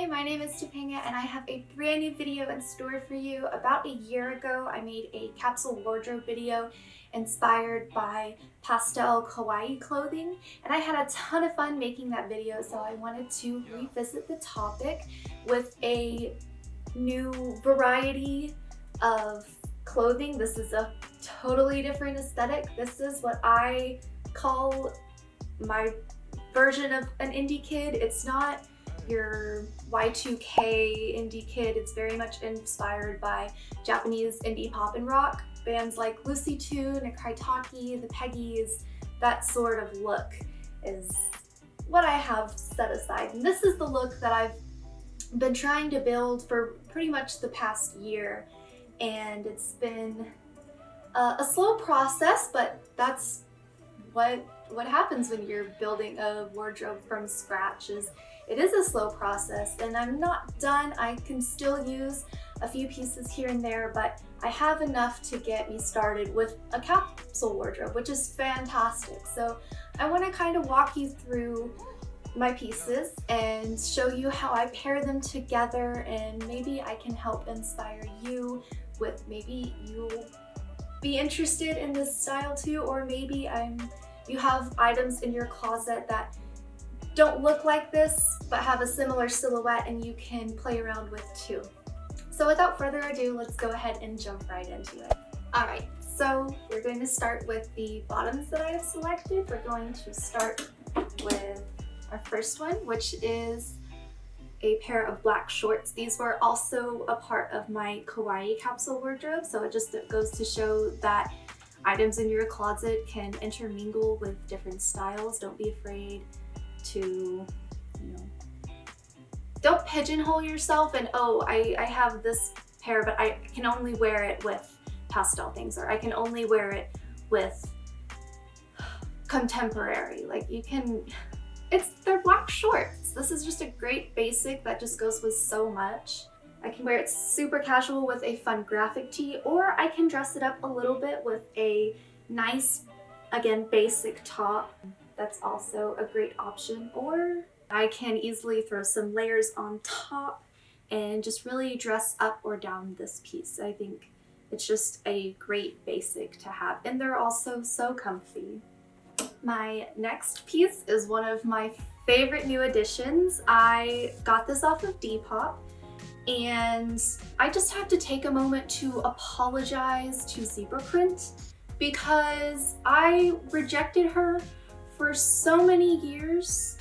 Hi, my name is Topanga and I have a brand new video in store for you. About a year ago, I made a capsule wardrobe video inspired by pastel kawaii clothing, and I had a ton of fun making that video, so I wanted to revisit the topic with a new variety of clothing. This is a totally different aesthetic. This is what I call my version of an indie kid. It's not your Y2K indie kid. It's very much inspired by Japanese indie pop and rock bands like Lucy Tune, Kaitaki, the Peggies. That sort of look is what I have set aside, and this is the look that I've been trying to build for pretty much the past year, and it's been a slow process, but that's what happens when you're building a wardrobe from scratch. It is a slow process, and I'm not done. I can still use a few pieces here and there, but I have enough to get me started with a capsule wardrobe, which is fantastic. So I want to kind of walk you through my pieces and show you how I pair them together, and maybe I can help inspire you with, maybe you'll be interested in this style too, or maybe you have items in your closet that don't look like this but have a similar silhouette and you can play around with too. So without further ado, let's go ahead and jump right into it. Alright, so we're going to start with the bottoms that I have selected. We're going to start with our first one, which is a pair of black shorts. These were also a part of my kawaii capsule wardrobe, so it just goes to show that items in your closet can intermingle with different styles. Don't be afraid to, don't pigeonhole yourself and, oh, I have this pair, but I can only wear it with pastel things, or I can only wear it with contemporary. Like, you can, they're black shorts. This is just a great basic that just goes with so much. I can wear it super casual with a fun graphic tee, or I can dress it up a little bit with a nice, again, basic top. That's also a great option. Or I can easily throw some layers on top and just really dress up or down this piece. I think it's just a great basic to have, and they're also so comfy. My next piece is one of my favorite new additions. I got this off of Depop, and I just have to take a moment to apologize to Zebra Print because I rejected her for so many years,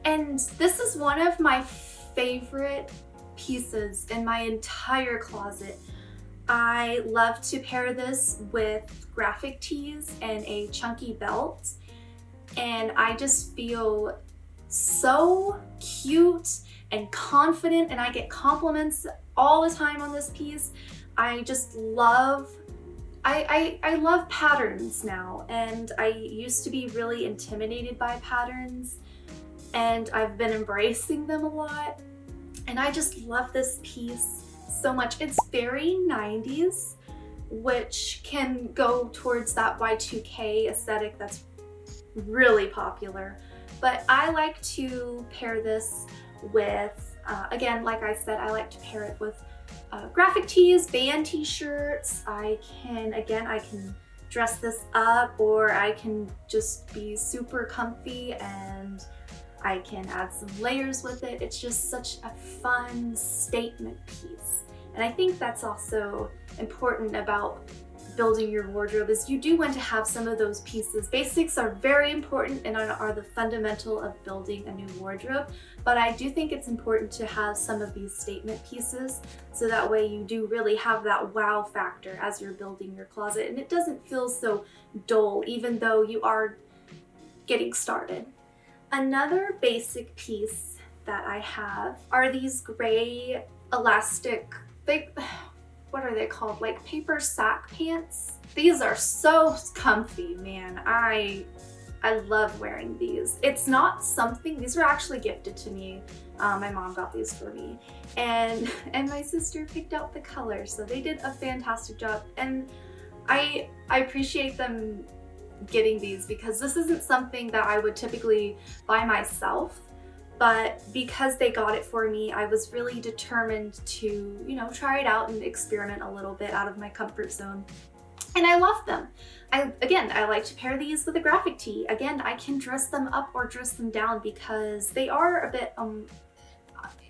and this is one of my favorite pieces in my entire closet. I love to pair this with graphic tees and a chunky belt, and I just feel so cute and confident, and I get compliments all the time on this piece. I just love I love patterns now, and I used to be really intimidated by patterns, and I've been embracing them a lot, and I just love this piece so much. It's very 90s, which can go towards that Y2K aesthetic that's really popular, but I like to pair this with, again, like I said, I like to pair it with graphic tees, band t-shirts. I can dress this up, or I can just be super comfy and I can add some layers with it. It's just such a fun statement piece. And I think that's also important about building your wardrobe, is you do want to have some of those pieces. Basics are very important and are the fundamental of building a new wardrobe, but I do think it's important to have some of these statement pieces, so that way you do really have that wow factor as you're building your closet, and it doesn't feel so dull even though you are getting started. Another basic piece that I have are these gray elastic, what are they called? Like paper sack pants. These are so comfy, man. I love wearing these. It's not something, these were actually gifted to me. My mom got these for me, and my sister picked out the color, so they did a fantastic job, and I appreciate them getting these, because this isn't something that I would typically buy myself, but because they got it for me, I was really determined to, you know, try it out and experiment a little bit out of my comfort zone. And I love them. Again, I like to pair these with a graphic tee. Again, I can dress them up or dress them down because they are a bit,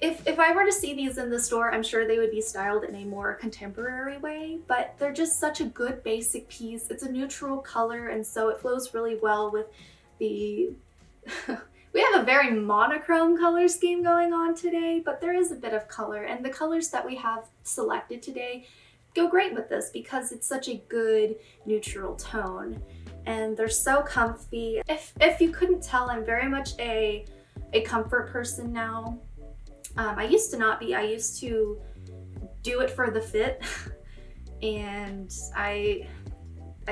if I were to see these in the store, I'm sure they would be styled in a more contemporary way, but they're just such a good basic piece. It's a neutral color, and so it flows really well with the, we have a very monochrome color scheme going on today, but there is a bit of color, and the colors that we have selected today go great with this because it's such a good neutral tone, and they're so comfy. If you couldn't tell, I'm very much a comfort person now. I used to not be. I used to do it for the fit, and I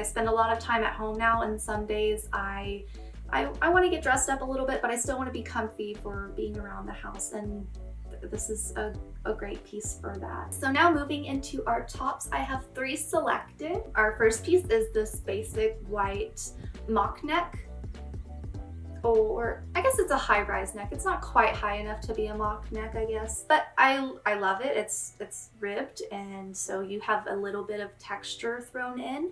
spend a lot of time at home now, and some days I want to get dressed up a little bit, but I still want to be comfy for being around the house, and this is a great piece for that. So now moving into our tops, I have 3 selected. Our first piece is this basic white mock neck, or I guess it's a high-rise neck. It's not quite high enough to be a mock neck, I guess, but I love it. It's ribbed, and so you have a little bit of texture thrown in,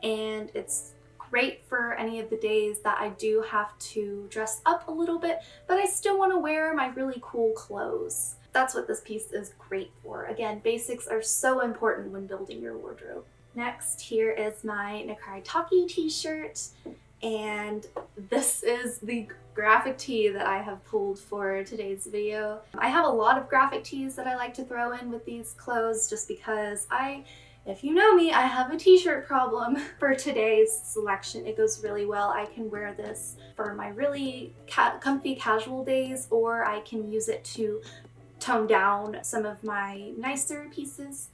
and it's great for any of the days that I do have to dress up a little bit, but I still want to wear my really cool clothes. That's what this piece is great for. Again, basics are so important when building your wardrobe. Next, here is my Nakai t-shirt, and this is the graphic tee that I have pulled for today's video. I have a lot of graphic tees that I like to throw in with these clothes just because if you know me, I have a t-shirt problem. For today's selection, it goes really well. I can wear this for my really comfy casual days, or I can use it to tone down some of my nicer pieces.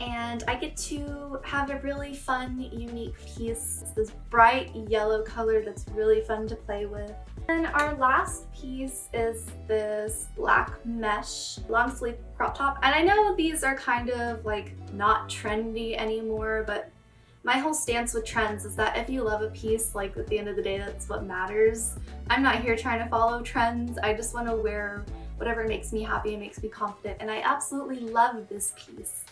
And I get to have a really fun, unique piece. It's this bright yellow color that's really fun to play with. And our last piece is this black mesh long sleeve crop top. And I know these are kind of like not trendy anymore, but my whole stance with trends is that if you love a piece, like at the end of the day, that's what matters. I'm not here trying to follow trends. I just want to wear whatever makes me happy and makes me confident. And I absolutely love this piece.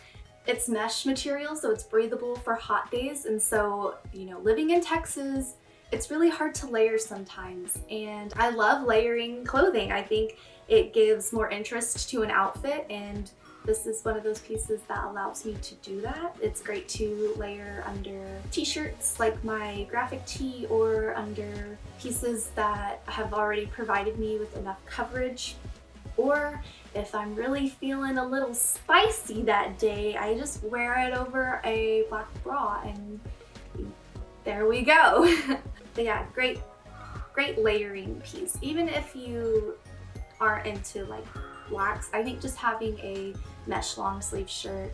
It's mesh material, so it's breathable for hot days. And so, you know, living in Texas, it's really hard to layer sometimes, and I love layering clothing. I think it gives more interest to an outfit, and this is one of those pieces that allows me to do that. It's great to layer under t-shirts like my graphic tee, or under pieces that have already provided me with enough coverage. Or if I'm really feeling a little spicy that day, I just wear it over a black bra, and there we go. But yeah, great layering piece. Even if you aren't into like blacks, I think just having a mesh long sleeve shirt,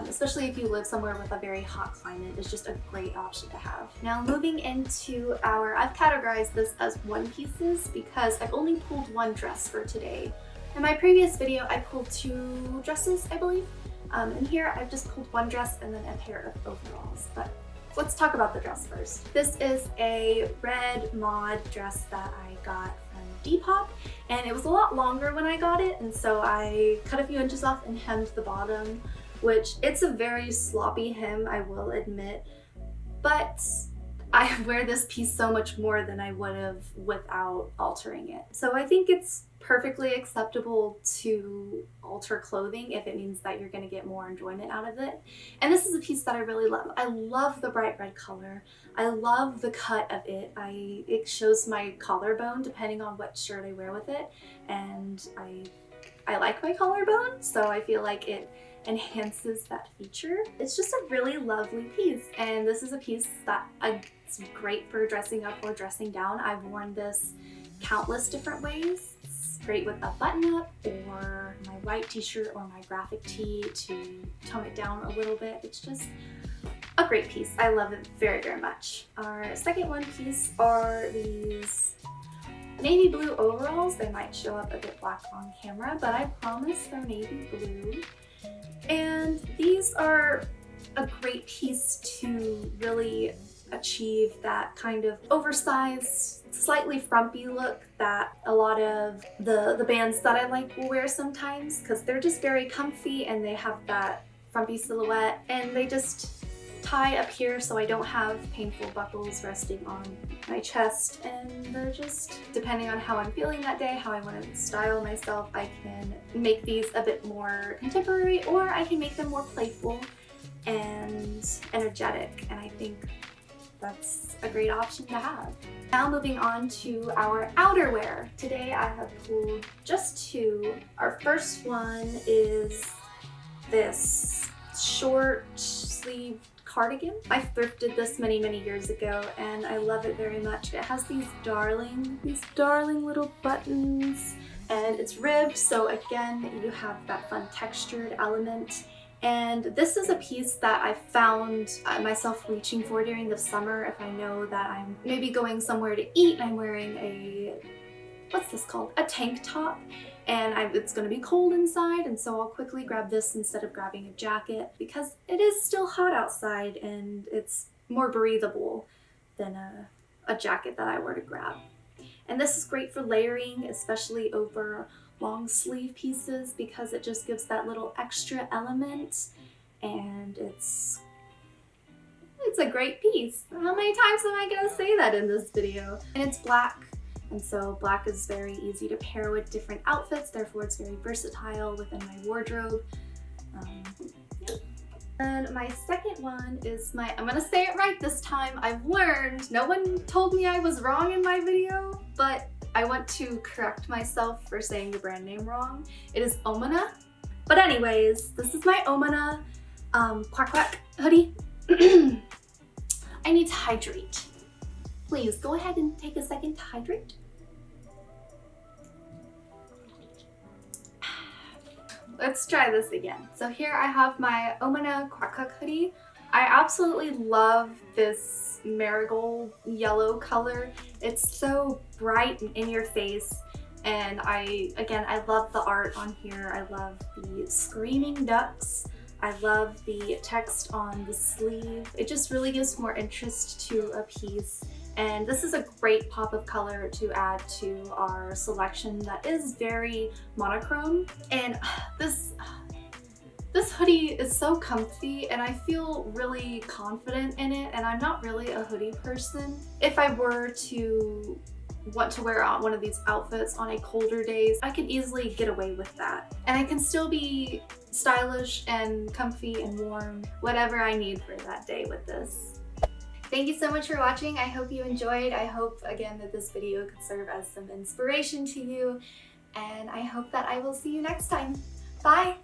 especially if you live somewhere with a very hot climate, is just a great option to have. Now moving into I've categorized this as one pieces because I've only pulled one dress for today. In my previous video, I pulled 2 dresses, I believe. And here I've just pulled one dress and then a pair of overalls. But let's talk about the dress first. This is a red mod dress that I got from Depop, and it was a lot longer when I got it, and so I cut a few inches off and hemmed the bottom, which it's a very sloppy hem, I will admit, but I wear this piece so much more than I would have without altering it. So I think it's perfectly acceptable to alter clothing if it means that you're going to get more enjoyment out of it. And this is a piece that I really love. I love the bright red color. I love the cut of it. It shows my collarbone depending on what shirt I wear with it, and I like my collarbone, so I feel like it enhances that feature. It's just a really lovely piece, and this is a piece that it's great for dressing up or dressing down. I've worn this countless different ways. It's great with a button-up or my white t-shirt or my graphic tee to tone it down a little bit. It's just a great piece. I love it very, very much. Our second one piece are these navy blue overalls. They might show up a bit black on camera, but I promise they're navy blue. And these are a great piece to really achieve that kind of oversized, slightly frumpy look that a lot of the bands that I like will wear sometimes, because they're just very comfy and they have that frumpy silhouette, and they just tie up here so I don't have painful buckles resting on my chest, and they're just, depending on how I'm feeling that day, how I want to style myself, I can make these a bit more contemporary, or I can make them more playful and energetic, and I think that's a great option to have. Now moving on to our outerwear. Today I have pulled just two. Our first one is this short sleeve cardigan. I thrifted this many years ago and I love it very much. It has these darling little buttons, and it's ribbed, so again you have that fun textured element. And this is a piece that I found myself reaching for during the summer if I know that I'm maybe going somewhere to eat and I'm wearing a, what's this called? A tank top, and it's going to be cold inside, and so I'll quickly grab this instead of grabbing a jacket because it is still hot outside and it's more breathable than a jacket that I were to grab. And this is great for layering, especially over long sleeve pieces, because it just gives that little extra element, and it's a great piece. How many times am I gonna say that in this video? And it's black, and so black is very easy to pair with different outfits, therefore it's very versatile within my wardrobe. Yeah. And my second one is my, I'm gonna say it right this time, I've learned, no one told me I was wrong in my video, but I want to correct myself for saying the brand name wrong. It is Omana. But anyways, this is my Omana quack quack hoodie. I need to hydrate. Please go ahead and take a second to hydrate. Let's try this again. So here I have my Omana quack quack hoodie. I absolutely love this marigold yellow color. It's so bright and in your face, and I love the art on here. I love the screaming ducks. I love the text on the sleeve. It just really gives more interest to a piece, and this is a great pop of color to add to our selection that is very monochrome. And this hoodie is so comfy and I feel really confident in it, and I'm not really a hoodie person. If I were to want to wear out one of these outfits on a colder days, I could easily get away with that. And I can still be stylish and comfy and warm, whatever I need for that day with this. Thank you so much for watching. I hope you enjoyed. I hope again that this video could serve as some inspiration to you, and I hope that I will see you next time. Bye!